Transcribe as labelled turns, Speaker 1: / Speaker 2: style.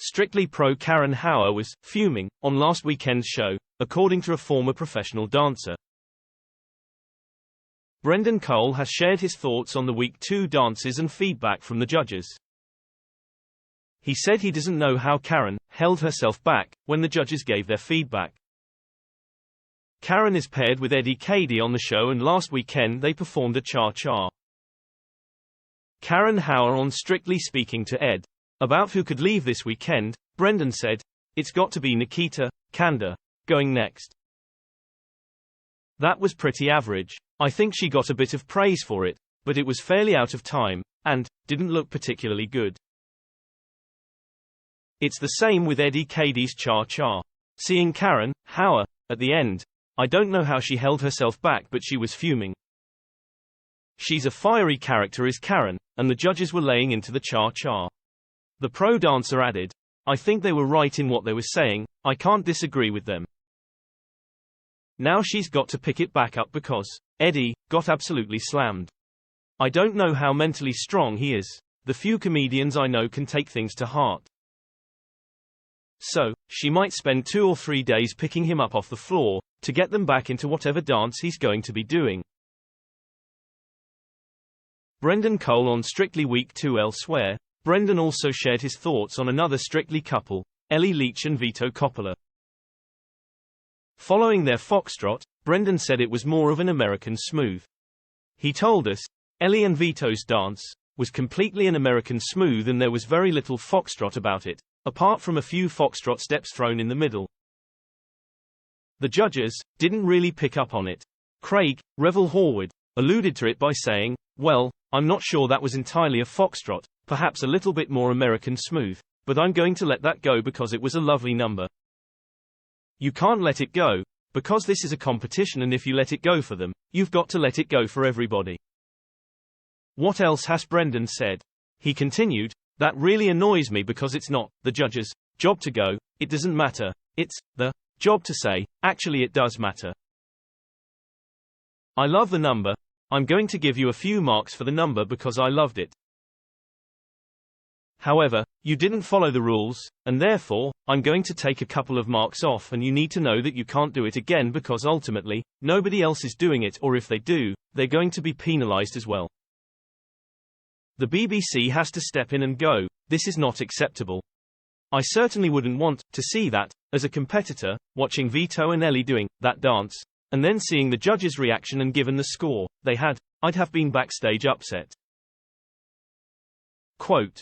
Speaker 1: Strictly Pro Karen Hauer was fuming on last weekend's show, according to a former professional dancer. Brendan Cole has shared his thoughts on the Week 2 dances and feedback from the judges. He said he doesn't know how Karen held herself back when the judges gave their feedback. Karen is paired with Eddie Kadi on the show, and last weekend they performed a cha-cha. Karen Hauer on Strictly speaking to Ed about who could leave this weekend, Brendan said, "It's got to be Nikita, Kanda, going next. That was pretty average. I think she got a bit of praise for it, but it was fairly out of time, and didn't look particularly good." It's the same with Eddie Kadi's cha-cha. Seeing Karen Hauer at the end, I don't know how she held herself back, but she was fuming. She's a fiery character, is Karen, and the judges were laying into the cha-cha. The pro dancer added, "I think they were right in what they were saying, I can't disagree with them. Now she's got to pick it back up because Eddie got absolutely slammed. I don't know how mentally strong he is. The few comedians I know can take things to heart. So, she might spend 2 or 3 days picking him up off the floor, to get them back into whatever dance he's going to be doing." Brendan Cole on Strictly Week 2 elsewhere. Brendan also shared his thoughts on another Strictly couple, Ellie Leach and Vito Coppola. Following their foxtrot, Brendan said it was more of an American smooth. He told us, "Ellie and Vito's dance was completely an American smooth, and there was very little foxtrot about it, apart from a few foxtrot steps thrown in the middle. The judges didn't really pick up on it." Craig Revel Horwood alluded to it by saying, "Well, I'm not sure that was entirely a foxtrot, perhaps a little bit more American smooth, but I'm going to let that go because it was a lovely number. You can't let it go, because this is a competition, and if you let it go for them, you've got to let it go for everybody." What else has Brendan said? He continued, "That really annoys me because it's not the judge's job to go, it doesn't matter, it's the job to say, actually it does matter. I love the number, I'm going to give you a few marks for the number because I loved it. However, you didn't follow the rules, and therefore, I'm going to take a couple of marks off, and you need to know that you can't do it again because ultimately, nobody else is doing it, or if they do, they're going to be penalized as well. The BBC has to step in and go, this is not acceptable. I certainly wouldn't want to see that, as a competitor, watching Vito and Ellie doing that dance, and then seeing the judges' reaction and given the score they had, I'd have been backstage upset." Quote,